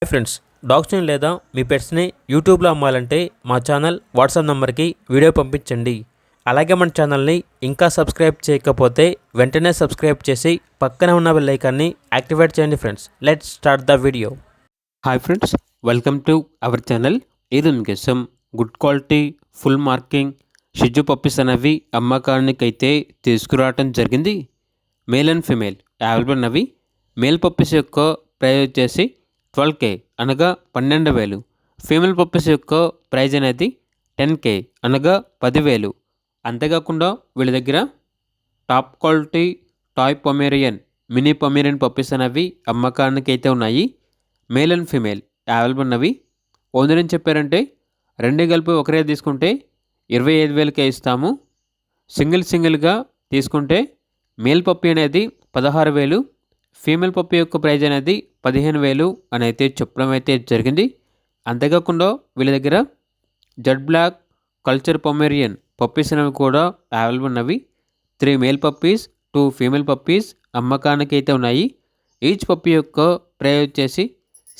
Hi friends, డాగ్స్ని లేదా మీ పెట్స్ని యూట్యూబ్లో అమ్మాలంటే మా ఛానల్ వాట్సాప్ నెంబర్కి వీడియో పంపించండి. అలాగే మన ఛానల్ని ఇంకా సబ్స్క్రైబ్ చేయకపోతే వెంటనే సబ్స్క్రైబ్ చేసి పక్కనే ఉన్న బెల్ ఐకాన్ని యాక్టివేట్ చేయండి. Friends, let's start the video. Hi friends, welcome to our channel. ఈరోజు మీకోసం గుడ్ క్వాలిటీ ఫుల్ మార్కింగ్ షిజు పప్పీస్ అనేవి అమ్మకానికి అయితే తీసుకురావడం జరిగింది. మేల్ అండ్ ఫీమేల్ అవైలబుల్ ఉన్నవి. మేల్ పప్పీస్ యొక్క ప్రైస్ వచ్చేసి 12K అనగా 12,000. ఫీమేల్ పప్పీస్ యొక్క ప్రైజ్ అనేది 10K అనగా 10,000. అంతేకాకుండా వీళ్ళ దగ్గర top quality toy Pomeranian mini Pomeranian puppies అనేవి అమ్మకానికి అయితే ఉన్నాయి. మేల్ అండ్ ఫీమేల్ అవైలబుల్ ఉన్నవి. ఓనర్ ఏం చెప్పారంటే రెండు కలిపి ఒకరే తీసుకుంటే 25,000కే ఇస్తాము. సింగిల్గా తీసుకుంటే మేల్ పప్పీ అనేది 16,000, ఫీమేల్ పప్పీ యొక్క ప్రైజ్ అనేది 15,000 అని అయితే చెప్పడం అయితే జరిగింది. అంతేకాకుండా వీళ్ళ దగ్గర Z black culture Pomeranian puppies అనేవి కూడా అవైలబుల్ ఉన్నవి. 3 మేల్ పప్పీస్ 2 ఫీమేల్ పప్పీస్ అమ్మకానికి అయితే ఉన్నాయి. ఈచ్ పప్పీ యొక్క ప్రైజ్ వచ్చేసి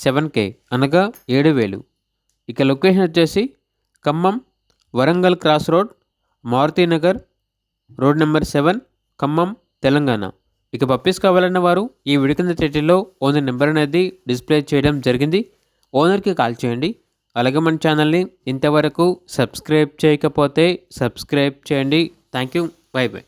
7K అనగా 7,000. ఇక లొకేషన్ వచ్చేసి Khammam Warangal cross road, Maruthi Nagar road number 7, Khammam, Telangana. ఇక పప్పీస్ కావాలన్న వారు ఈ వీడియో కింద టైటిల్లో ఓనర్ నెంబర్ అనేది డిస్ప్లే చేయడం జరిగింది. ఓనర్కి కాల్ చేయండి. అలాగే మన ఛానల్ని ఇంతవరకు సబ్స్క్రైబ్ చేయకపోతే సబ్స్క్రైబ్ చేయండి. Thank you. By by.